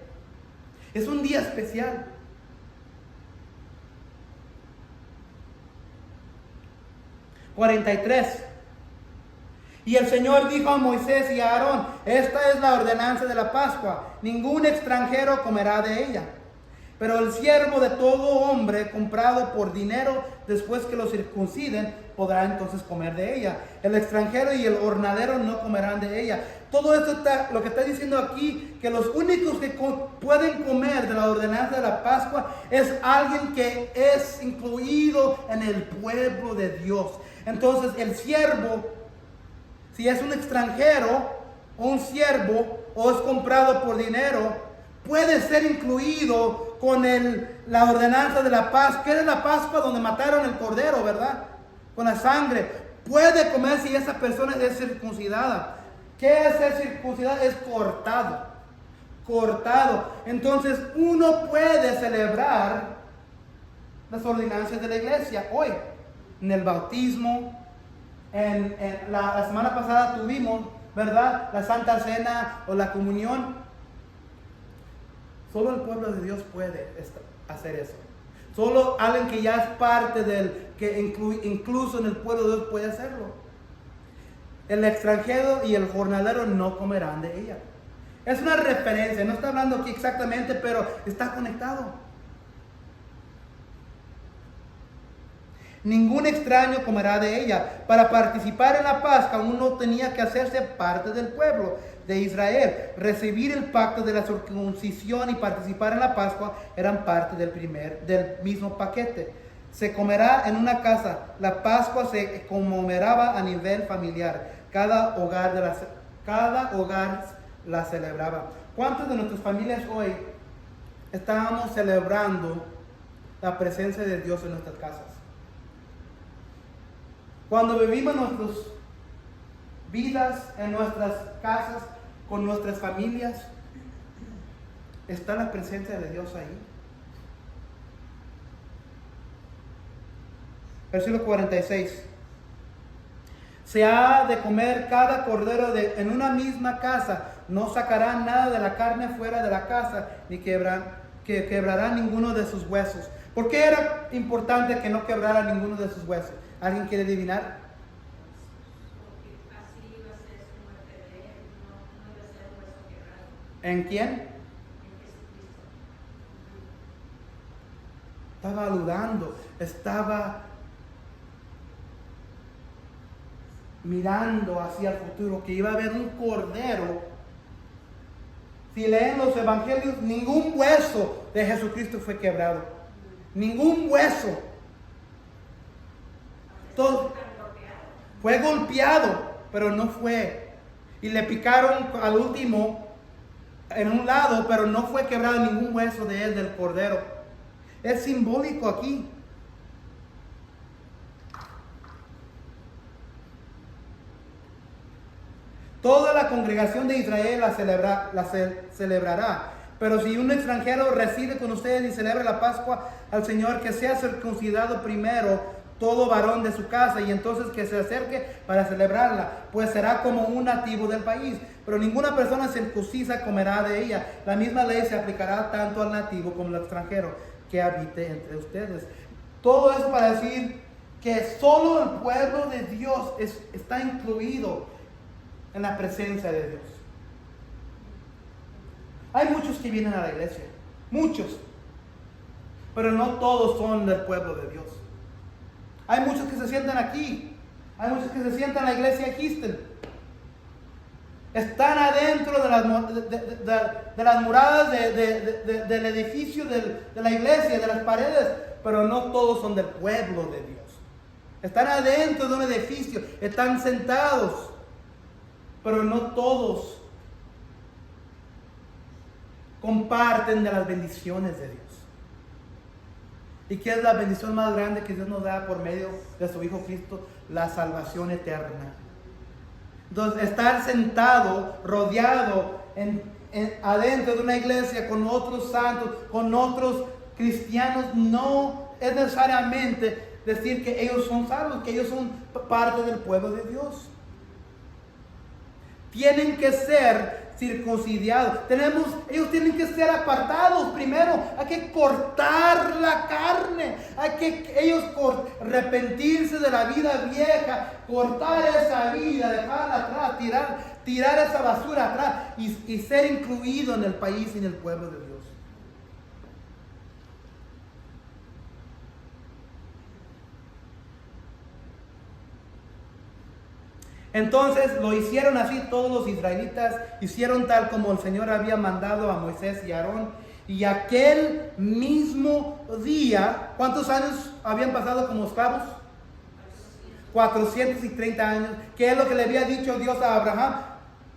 [SPEAKER 1] Es un día especial. (43) Y el Señor dijo a Moisés y a Aarón, esta es la ordenanza de la Pascua, ningún extranjero comerá de ella. Pero el siervo de todo hombre comprado por dinero, después que lo circunciden, podrá entonces comer de ella. El extranjero y el hornadero no comerán de ella. Todo esto lo que está diciendo aquí, que los únicos que pueden comer de la ordenanza de la Pascua es alguien que es incluido en el pueblo de Dios. Entonces el siervo, si es un extranjero o un siervo o es comprado por dinero, puede ser incluido con la ordenanza de la Pascua. ¿Qué es la Pascua? Donde mataron el cordero, ¿verdad? Con la sangre. Puede comer si esa persona es circuncidada. ¿Qué es ser circuncidado? Es cortado. Cortado. Entonces uno puede celebrar las ordenanzas de la iglesia hoy. En el bautismo. La semana pasada tuvimos, ¿verdad?, la Santa Cena o la comunión. Solo el pueblo de Dios puede hacer eso. Solo alguien que ya es parte incluso en el pueblo de Dios puede hacerlo. El extranjero y el jornalero no comerán de ella. Es una referencia, no está hablando aquí exactamente, pero está conectado. Ningún extraño comerá de ella. Para participar en la Pascua uno tenía que hacerse parte del pueblo de Israel. Recibir el pacto de la circuncisión y participar en la Pascua eran parte del mismo paquete. Se comerá en una casa. La Pascua se conmemoraba a nivel familiar. Cada hogar la celebraba. ¿Cuántas de nuestras familias hoy estábamos celebrando la presencia de Dios en nuestras casas? Cuando vivimos nuestras vidas en nuestras casas, con nuestras familias, ¿está la presencia de Dios ahí? Versículo 46. Se ha de comer cada cordero en una misma casa. No sacarán nada de la carne fuera de la casa, ni quebrarán ninguno de sus huesos. ¿Por qué era importante que no quebrara ninguno de sus huesos? ¿Alguien quiere adivinar?
[SPEAKER 2] Porque así iba a ser su muerte de él, no iba a ser un hueso quebrado.
[SPEAKER 1] ¿En quién?
[SPEAKER 2] En Jesucristo.
[SPEAKER 1] Estaba dudando, estaba mirando hacia el futuro, que iba a haber un cordero. Si leen los evangelios, ningún hueso de Jesucristo fue quebrado. Ningún hueso. Todo fue golpeado, pero no fue. Y le picaron al último en un lado, pero no fue quebrado ningún hueso de él, del cordero. Es simbólico aquí. Toda la congregación de Israel la celebrará. Pero si un extranjero reside con ustedes y celebra la Pascua al Señor, que sea circuncidado primero. todo varón de su casa, y entonces que se acerque para celebrarla, pues será como un nativo del país. Pero ninguna persona circuncisa comerá de ella. La misma ley se aplicará tanto al nativo como al extranjero que habite entre ustedes. Todo eso para decir que solo el pueblo de Dios está incluido en la presencia de Dios. Hay muchos que vienen a la iglesia, muchos, pero no todos son del pueblo de Dios. Hay muchos que se sientan aquí, hay muchos que se sientan en la iglesia Houston. Están adentro de las muradas del edificio de la iglesia, de las paredes, pero no todos son del pueblo de Dios. Están adentro de un edificio, están sentados, pero no todos comparten de las bendiciones de Dios. ¿Y qué es la bendición más grande que Dios nos da por medio de su Hijo Cristo? La salvación eterna. Entonces, estar sentado, rodeado adentro de una iglesia con otros santos, con otros cristianos, no es necesariamente decir que ellos son salvos, que ellos son parte del pueblo de Dios. Tienen que ser circuncidados. Ellos tienen que ser apartados primero. Hay que cortar la carne. Hay que ellos arrepentirse de la vida vieja, cortar esa vida, dejarla atrás, tirar esa basura atrás y ser incluido en el país y en el pueblo de Dios. Entonces lo hicieron así todos los israelitas, hicieron tal como el Señor había mandado a Moisés y a Aarón. Y aquel mismo día, ¿cuántos años habían pasado como esclavos? 430 años. ¿Qué es lo que le había dicho Dios a Abraham?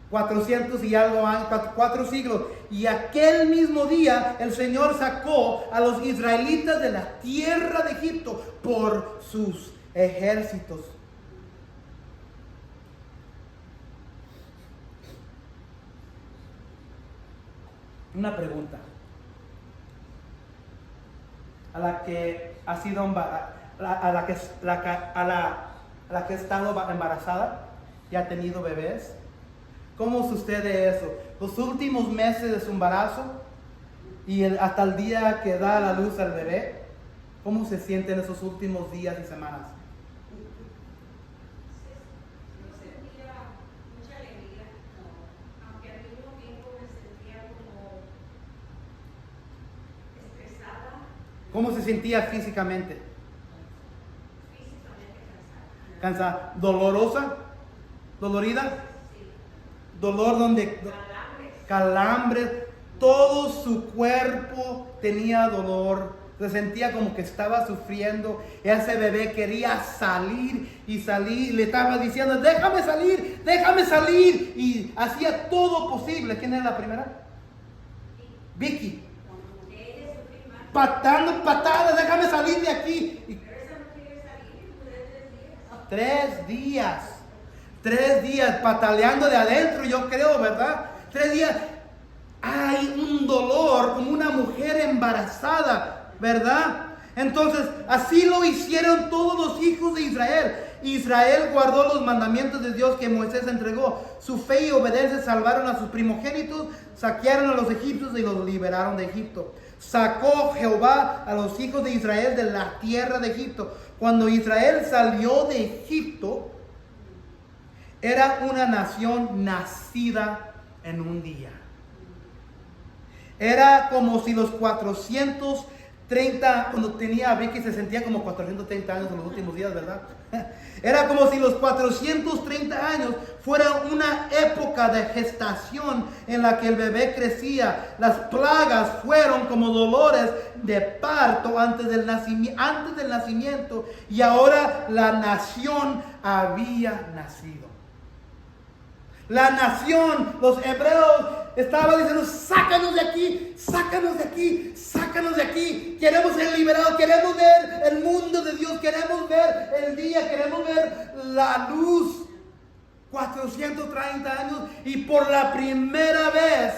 [SPEAKER 1] 400 y algo años, 4 siglos. Y aquel mismo día el Señor sacó a los israelitas de la tierra de Egipto por sus ejércitos. Una pregunta. A la que ha sido a la que ha estado embarazada y ha tenido bebés, ¿cómo sucede eso? Los últimos meses de su embarazo y hasta el día que da a la luz al bebé, ¿cómo se sienten esos últimos días y semanas?
[SPEAKER 2] Yo sentía mucha alegría, aunque al mismo tiempo me sentía como estresada,
[SPEAKER 1] ¿Cómo se sentía físicamente?
[SPEAKER 2] físicamente cansada.
[SPEAKER 1] ¿Cansada? ¿Dolorosa? ¿Dolorida?
[SPEAKER 2] Sí.
[SPEAKER 1] ¿Dolor donde? Calambres. Todo su cuerpo tenía dolor. Se sentía como que estaba sufriendo. Ese bebé quería salir y salir. Le estaba diciendo, déjame salir, déjame salir. Y hacía todo posible. ¿Quién era la primera? Vicky.
[SPEAKER 2] Ella sufrió más.
[SPEAKER 1] Patando patadas, déjame salir de aquí. Y
[SPEAKER 2] Pero esa no quiere salir, duré 3 días.
[SPEAKER 1] 3 días. 3 días pataleando de adentro, yo creo, ¿verdad? 3 días. Hay un dolor como una mujer embarazada, ¿verdad? Entonces, así lo hicieron todos los hijos de Israel. Israel guardó los mandamientos de Dios que Moisés entregó. Su fe y obediencia salvaron a sus primogénitos, saquearon a los egipcios y los liberaron de Egipto. Sacó Jehová a los hijos de Israel de la tierra de Egipto. Cuando Israel salió de Egipto, era una nación nacida en un día. Era como si los 430, cuando tenía a Vicky se sentía como 430 años en los últimos días, ¿verdad? Era como si los 430 años fuera una época de gestación en la que el bebé crecía. Las plagas fueron como dolores de parto antes del nacimiento, y ahora la nación había nacido. La nación, los hebreos estaban diciendo, sácanos de aquí, sácanos de aquí, sácanos de aquí. Queremos ser liberados, queremos ver el mundo de Dios, queremos ver el día, queremos ver la luz. 430 años y por la primera vez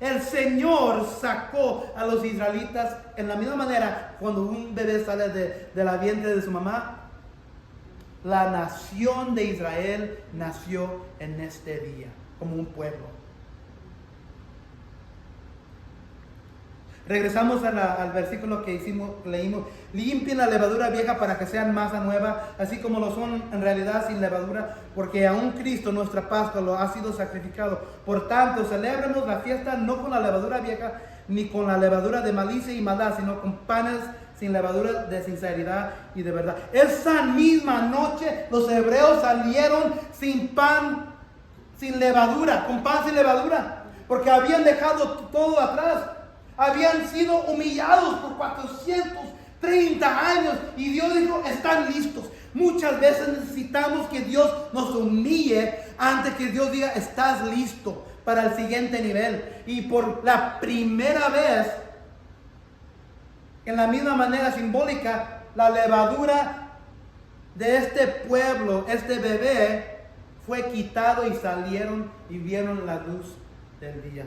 [SPEAKER 1] El Señor sacó a los israelitas en la misma manera cuando un bebé sale de la vientre de su mamá. La nación de Israel nació en este día, como un pueblo. Regresamos al versículo que leímos. Limpien la levadura vieja para que sean masa nueva, así como lo son en realidad sin levadura, porque aún Cristo, nuestra Pascua, lo ha sido sacrificado. Por tanto, celebremos la fiesta no con la levadura vieja, ni con la levadura de malicia y maldad, sino con panes sin levadura de sinceridad y de verdad. Esa misma noche los hebreos salieron sin pan, sin levadura, con pan sin levadura, porque habían dejado todo atrás. Habían sido humillados por 430 años y Dios dijo, están listos. Muchas veces necesitamos que Dios nos humille antes que Dios diga, estás listo para el siguiente nivel. Y por la primera vez, en la misma manera simbólica, la levadura de este pueblo, este bebé, fue quitado y salieron y vieron la luz del día.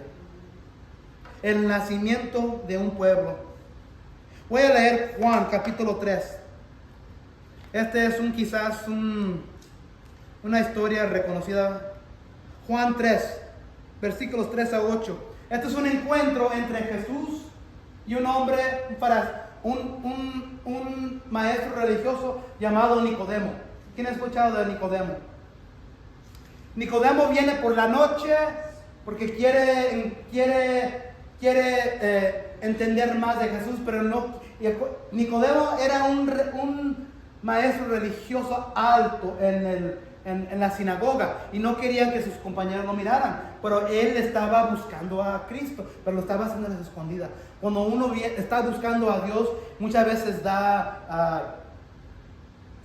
[SPEAKER 1] El nacimiento de un pueblo. Voy a leer Juan capítulo 3. Este es quizás una historia reconocida. Juan 3, versículos 3 a 8. Este es un encuentro entre Jesús y un hombre, un maestro religioso llamado Nicodemo. ¿Quién ha escuchado de Nicodemo? Nicodemo viene por la noche porque quiere entender más de Jesús, pero no. Nicodemo era un maestro religioso alto en la sinagoga y no querían que sus compañeros lo miraran, pero él estaba buscando a Cristo, pero lo estaba haciendo a las escondidas. Cuando uno está buscando a Dios, muchas veces da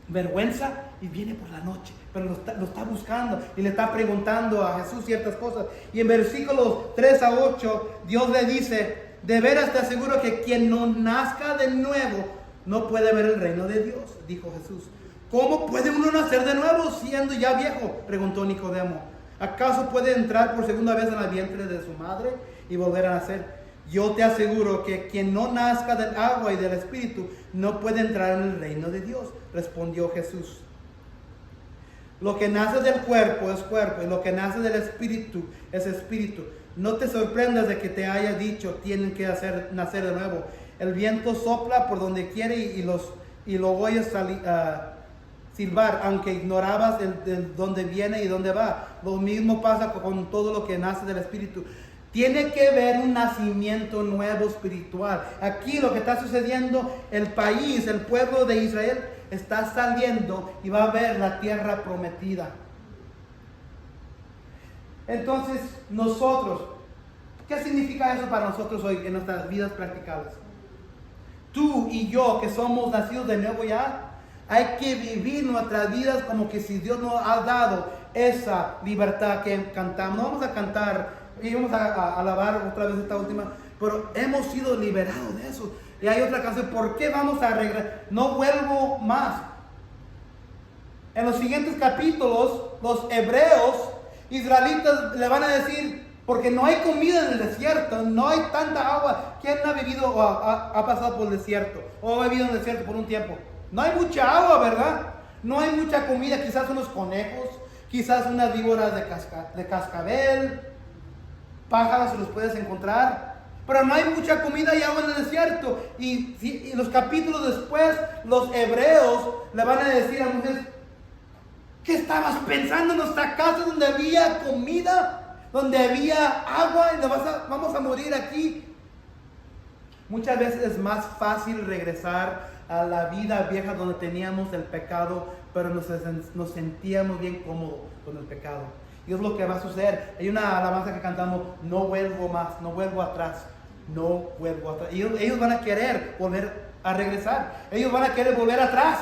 [SPEAKER 1] vergüenza y viene por la noche, pero lo está buscando y le está preguntando a Jesús ciertas cosas. Y en versículos 3 a 8, Dios le dice, de veras te aseguro que quien no nazca de nuevo no puede ver el reino de Dios, dijo Jesús. ¿Cómo puede uno nacer de nuevo siendo ya viejo?, preguntó Nicodemo. ¿Acaso puede entrar por segunda vez en el vientre de su madre y volver a nacer? Yo te aseguro que quien no nazca del agua y del Espíritu no puede entrar en el reino de Dios, respondió Jesús. Lo que nace del cuerpo es cuerpo y lo que nace del Espíritu es Espíritu. No te sorprendas de que te haya dicho, tienen que nacer de nuevo. El viento sopla por donde quiere y lo oyes silbar, aunque ignorabas de dónde viene y dónde va. Lo mismo pasa con todo lo que nace del Espíritu. Tiene que haber un nacimiento nuevo espiritual. Aquí lo que está sucediendo, el país, el pueblo de Israel está saliendo y va a ver la tierra prometida. Entonces, nosotros, ¿qué significa eso para nosotros hoy en nuestras vidas practicales? Tú y yo, que somos nacidos de nuevo ya, hay que vivir nuestras vidas como que si Dios nos ha dado esa libertad que cantamos. No vamos a cantar y vamos a alabar otra vez esta última, pero hemos sido liberados de eso. Y hay otra canción, ¿por qué vamos a regresar? No vuelvo más. En los siguientes capítulos, los hebreos israelitas le van a decir, porque no hay comida en el desierto, no hay tanta agua. ¿Quién ha vivido o ha pasado por el desierto? O ha vivido en el desierto por un tiempo. No hay mucha agua, ¿verdad? No hay mucha comida, quizás unos conejos, quizás unas víboras de cascabel, pájaros los puedes encontrar, pero no hay mucha comida y agua en el desierto. Y los capítulos después, los hebreos le van a decir a Moisés, ¿qué estabas pensando en nuestra casa donde había comida, donde había agua y vamos a morir aquí? Muchas veces es más fácil regresar a la vida vieja donde teníamos el pecado, pero nos sentíamos bien cómodos con el pecado. Y es lo que va a suceder. Hay una alabanza que cantamos, no vuelvo más, no vuelvo atrás, no vuelvo atrás. Y ellos van a querer volver a regresar. Ellos van a querer volver atrás,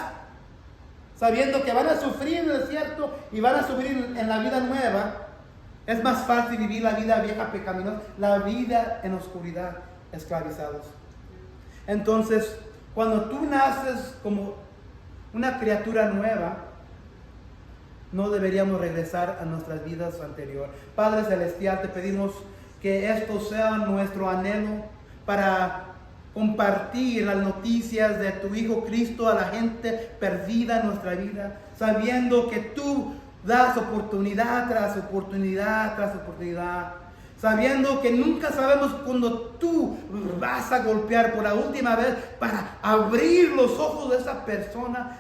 [SPEAKER 1] sabiendo que van a sufrir en el desierto y van a sufrir en la vida nueva. Es más fácil vivir la vida vieja pecaminosa, la vida en oscuridad, esclavizados. Entonces, cuando tú naces como una criatura nueva, no deberíamos regresar a nuestras vidas anteriores. Padre Celestial, te pedimos que esto sea nuestro anhelo para compartir las noticias de tu Hijo Cristo a la gente perdida en nuestra vida, sabiendo que tú das oportunidad tras oportunidad tras oportunidad, sabiendo que nunca sabemos cuando tú vas a golpear por la última vez para abrir los ojos de esa persona,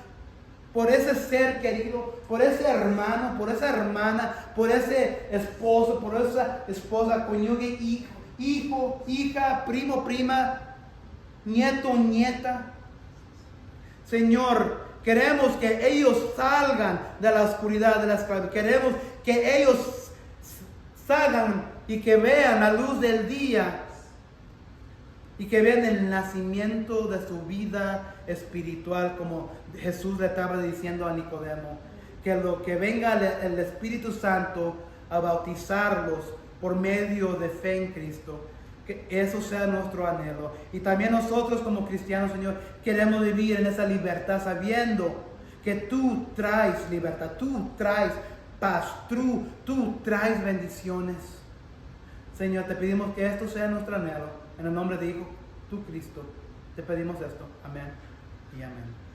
[SPEAKER 1] por ese ser querido, por ese hermano, por esa hermana, por ese esposo, por esa esposa, cónyuge, hijo, hija, primo, prima, nieto, nieta. Señor, queremos que ellos salgan de la oscuridad, de la esclavitud. Queremos que ellos salgan y que vean la luz del día y que vean el nacimiento de su vida espiritual, como Jesús le estaba diciendo a Nicodemo, que venga el Espíritu Santo a bautizarlos por medio de fe en Cristo. Que eso sea nuestro anhelo. Y también nosotros como cristianos, Señor, queremos vivir en esa libertad, sabiendo que tú traes libertad, tú traes paz, tú traes bendiciones. Señor, te pedimos que esto sea nuestro anhelo. En el nombre de Hijo, tu Cristo, te pedimos esto. Amén y amén.